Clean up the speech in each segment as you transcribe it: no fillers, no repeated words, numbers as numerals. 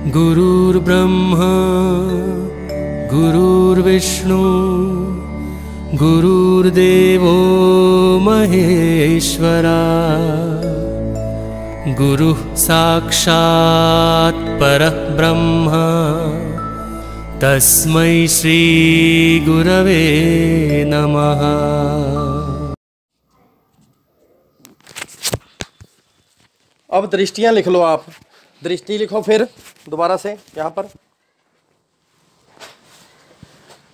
गुरुर्ब्रह्मा गुरुर्विष्णु गुरुर्देवो महेश्वरा गुरुः साक्षात् परः ब्रह्म तस्मै श्री गुरवे नमः। अब दृष्टियां लिख लो आप। दृष्टि लिखो फिर दोबारा से यहाँ पर।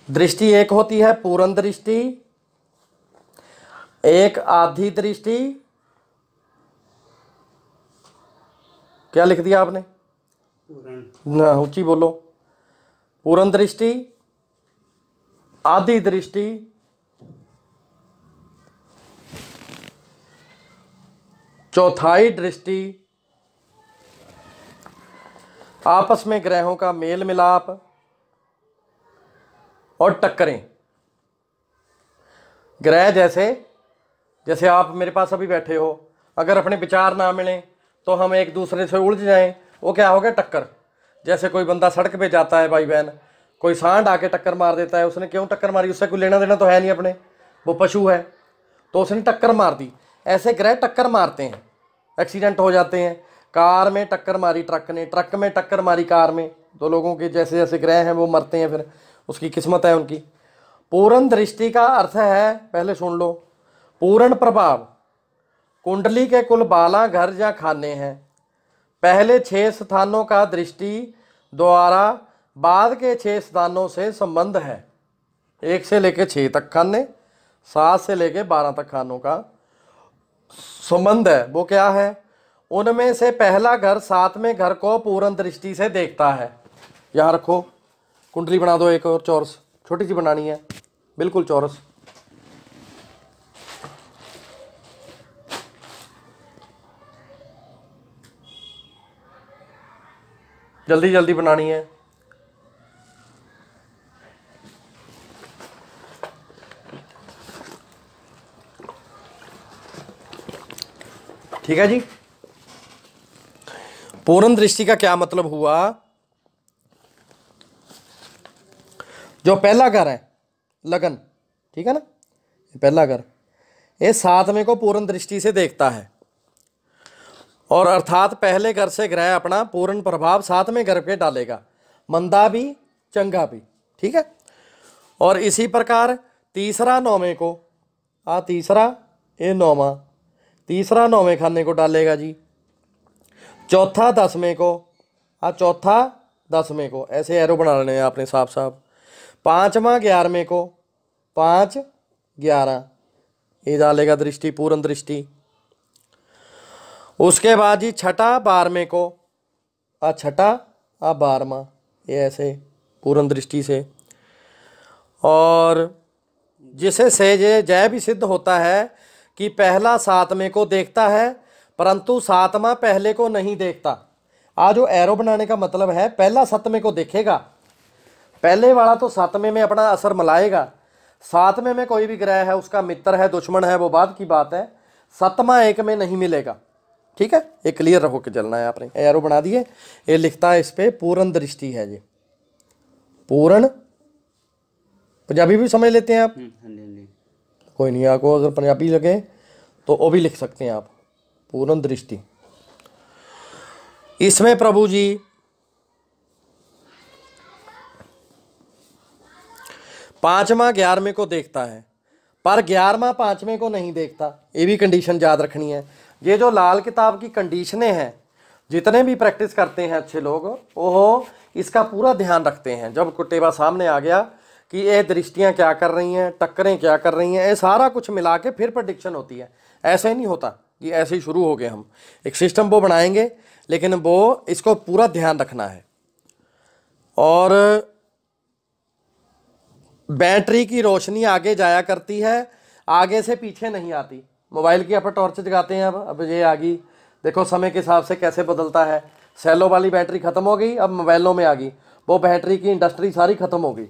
दृष्टि एक होती है पूर्ण दृष्टि, एक आधी दृष्टि। क्या लिख दिया आपने? ना, ऊंची बोलो। पूर्ण दृष्टि, आधी दृष्टि, चौथाई दृष्टि, आपस में ग्रहों का मेल मिलाप और टक्करें। ग्रह जैसे आप मेरे पास अभी बैठे हो, अगर अपने विचार ना मिलें तो हम एक दूसरे से उलझ जाएं, वो क्या हो गया? टक्कर। जैसे कोई बंदा सड़क पे जाता है, भाई बहन, कोई सांड आके टक्कर मार देता है। उसने क्यों टक्कर मारी? उससे कोई लेना देना तो है नहीं अपने, वो पशु है, तो उसने टक्कर मार दी। ऐसे ग्रह टक्कर मारते हैं, एक्सीडेंट हो जाते हैं। कार में टक्कर मारी ट्रक ने, ट्रक में टक्कर मारी कार में। दो लोगों के जैसे जैसे ग्रह हैं वो मरते हैं, फिर उसकी किस्मत है उनकी। पूर्ण दृष्टि का अर्थ है, पहले सुन लो, पूर्ण प्रभाव। कुंडली के कुल 12 घर या खाने हैं। पहले 6 स्थानों का दृष्टि द्वारा बाद के 6 स्थानों से संबंध है। 1 से लेके 6 तक खाने, 7 से लेके 12 तक खानों का संबंध है। वो क्या है? उनमें से पहला घर 7वें घर को पूर्ण दृष्टि से देखता है। यहाँ रखो, कुंडली बना दो एक और चौरस, छोटी सी बनानी है, बिल्कुल चौरस। जल्दी जल्दी बनानी है। ठीक है जी। पूर्ण दृष्टि का क्या मतलब हुआ? जो पहला घर है लगन, ठीक है ना, पहला घर, ये 7वें को पूर्ण दृष्टि से देखता है, और अर्थात पहले घर से ग्रह अपना पूर्ण प्रभाव 7वें घर पे डालेगा, मंदा भी चंगा भी। ठीक है। और इसी प्रकार तीसरा 9वें को, तीसरा ये 9वां, तीसरा 9वें खाने को डालेगा जी। चौथा 10वें को, चौथा 10वें को, ऐसे एरो बना लेने हैं आपने साफ साफ। 5वां 11वें को, 5 11 ये डालेगा दृष्टि, पूर्ण दृष्टि। उसके बाद जी छठा 12वें को, छठा 12वां, ये ऐसे पूर्ण दृष्टि से। और जिसे से जय भी सिद्ध होता है कि पहला 7वें को देखता है परंतु 7वां पहले को नहीं देखता। जो एरो बनाने का मतलब है, पहला 7वें को देखेगा, पहले वाला तो 7वें में अपना असर मिलाएगा। 7वें में कोई भी ग्रह है, उसका मित्र है दुश्मन है, वो बाद की बात है। 7वां एक में नहीं मिलेगा। ठीक है, ये क्लियर होकर चलना है। आपने एरो बना दिए, ये लिखता है इस पे पूर्ण दृष्टि है जी। पूर्ण पंजाबी भी समझ लेते हैं आप? कोई नहीं, आपको अगर पंजाबी लगे तो वो भी लिख सकते हैं आप, पूर्ण दृष्टि। इसमें प्रभु जी 5वां 11वें को देखता है, पर 11वां 5वें को नहीं देखता। ये भी कंडीशन याद रखनी है। ये जो लाल किताब की कंडीशनें हैं, जितने भी प्रैक्टिस करते हैं अच्छे लोग, वो इसका पूरा ध्यान रखते हैं। जब कुटेबा सामने आ गया कि ये दृष्टियां क्या कर रही हैं, टक्करें क्या कर रही हैं, ये सारा कुछ मिला के फिर प्रेडिक्शन होती है। ऐसे नहीं होता कि ऐसे ही शुरू हो गए। हम एक सिस्टम वो बनाएंगे, लेकिन वो इसको पूरा ध्यान रखना है। और बैटरी की रोशनी आगे जाया करती है, आगे से पीछे नहीं आती। मोबाइल की आप टॉर्च जगाते हैं, अब ये आ गई, देखो समय के हिसाब से कैसे बदलता है। सेलो वाली बैटरी ख़त्म हो गई, अब मोबाइलों में आ गई। वो बैटरी की इंडस्ट्री सारी ख़त्म हो गई।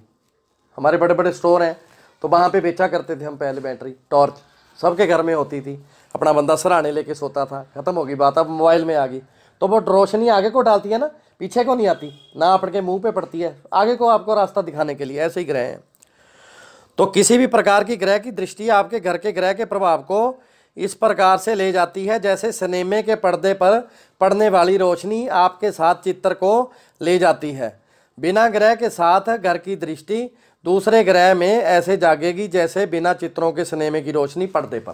हमारे बड़े बड़े स्टोर हैं, तो वहाँ पे बेचा करते थे हम पहले बैटरी, टॉर्च सबके घर में होती थी। अपना बंदा सराहने लेके सोता था, ख़त्म हो गई बात, अब मोबाइल में आ गई। तो वो रोशनी आगे को डालती है ना, पीछे को नहीं आती, ना आपके मुंह पे पड़ती है, आगे को आपको रास्ता दिखाने के लिए। ऐसे ही ग्रह हैं। तो किसी भी प्रकार की ग्रह की दृष्टि आपके घर के ग्रह के प्रभाव को इस प्रकार से ले जाती है जैसे सिनेमे के पर्दे पर पड़ने वाली रोशनी आपके साथ चित्र को ले जाती है। बिना ग्रह के साथ घर की दृष्टि दूसरे ग्रह में ऐसे जागेगी जैसे बिना चित्रों के सिनेमे की रोशनी पर्दे पर।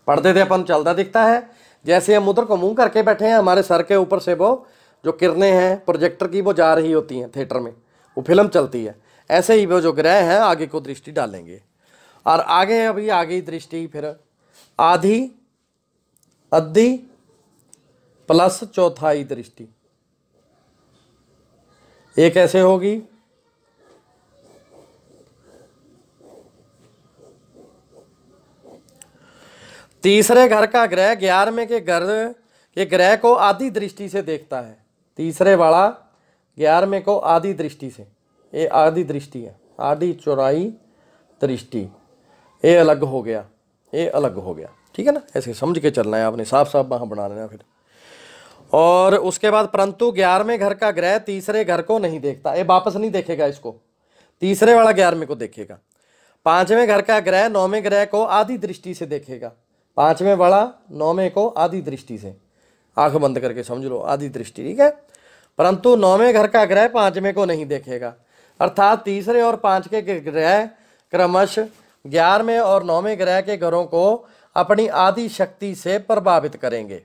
पर्दे पे अपन चलता दिखता है, जैसे हम उधर को मुंह करके बैठे हैं, हमारे सर के ऊपर से वो जो किरणें हैं प्रोजेक्टर की वो जा रही होती हैं थिएटर में, वो फिल्म चलती है। ऐसे ही वो जो ग्रह हैं आगे को दृष्टि डालेंगे। और आगे अभी आगे दृष्टि फिर आधी, अद्धी प्लस चौथाई दृष्टि, ये कैसे होगी? तीसरे घर का ग्रह 11वें के घर के ग्रह को आधी दृष्टि से देखता है। तीसरे वाला 11वें को आधी दृष्टि से, ये आधी दृष्टि है, आधी चौराई दृष्टि, ये अलग हो गया, ये अलग हो गया। ठीक है ना, ऐसे समझ के चलना है आपने, साफ साफ वहाँ बना लेना फिर। और उसके बाद परंतु 11वें घर का ग्रह तीसरे घर को नहीं देखता, ये वापस नहीं देखेगा इसको, तीसरे वाला 11वें को देखेगा। 5वें घर का ग्रह 9वें ग्रह को आधी दृष्टि से देखेगा। 5वें वाला 9वें को आधी दृष्टि से, आंख बंद करके समझ लो, आधी दृष्टि। ठीक है, परंतु 9वें घर का ग्रह 5वें को नहीं देखेगा। अर्थात तीसरे और 5 के ग्रह क्रमश 11वें और 9वें ग्रह के घरों को अपनी आधी शक्ति से प्रभावित करेंगे।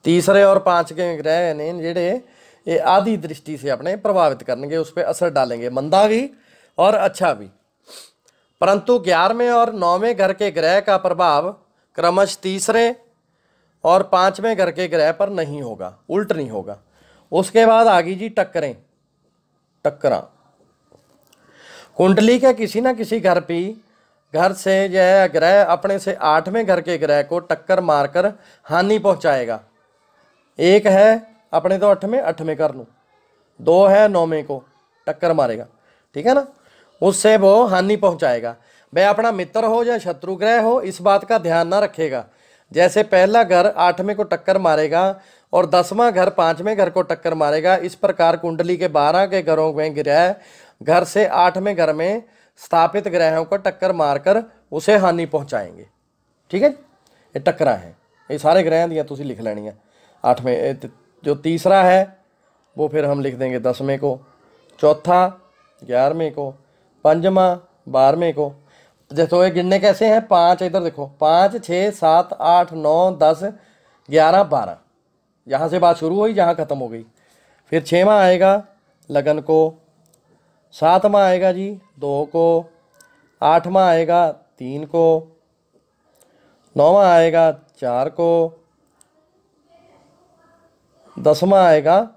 तीसरे और 5 के ग्रह ने जेड़े ये आधी दृष्टि से अपने प्रभावित करेंगे, उस पर असर डालेंगे, मंदा भी और अच्छा भी। परंतु 11वें और 9वें घर के ग्रह का प्रभाव क्रमश तीसरे और 5वें घर के ग्रह पर नहीं होगा, उल्ट नहीं होगा। उसके बाद आगी जी टक्करें, टक्करा। कुंडली के किसी न किसी घर से यह ग्रह अपने से 8वें घर के ग्रह को टक्कर मारकर हानि पहुंचाएगा। एक है अपने तो 8वें कर लूँ, 2 है 9वें को टक्कर मारेगा। ठीक है ना, उससे वो हानि पहुंचाएगा। वह अपना मित्र हो या शत्रु ग्रह हो, इस बात का ध्यान ना रखेगा। जैसे पहला घर 8वें को टक्कर मारेगा और 10वां घर 5वें घर को टक्कर मारेगा, इस प्रकार कुंडली के 12 के घरों में ग्रह घर से 8वें घर में स्थापित ग्रहों को टक्कर मारकर उसे हानि पहुंचाएंगे। ठीक है, ये टक्करा है, ये सारे ग्रह दियाँ तुसी लिख लेनी है। 8वें जो तीसरा है वो फिर हम लिख देंगे 10वें को, चौथा 11वें को, 5वां 12वें को। देखो ये गिनने कैसे हैं, 5 इधर देखो, 5 6 7 8 9 10 11 12, यहाँ से बात शुरू हुई जहाँ ख़त्म हो गई। फिर 6वां आएगा लगन को, 7वां आएगा जी 2 को, 8वां आएगा 3 को, 9वां आएगा 4 को, 10वां आएगा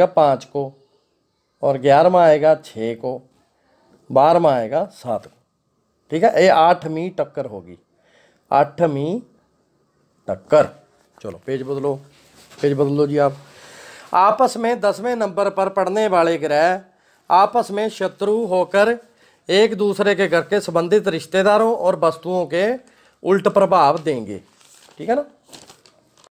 5 को, और 11वां आएगा 6 को, 12वां आएगा 7 को। ठीक है, ये 8वीं टक्कर होगी, 8वीं टक्कर। चलो पेज बदलो, पेज बदल दो जी आप। आपस में 10वें नंबर पर पड़ने वाले ग्रह आपस में शत्रु होकर एक दूसरे के घर के संबंधित रिश्तेदारों और वस्तुओं के उल्ट प्रभाव देंगे। ठीक है ना,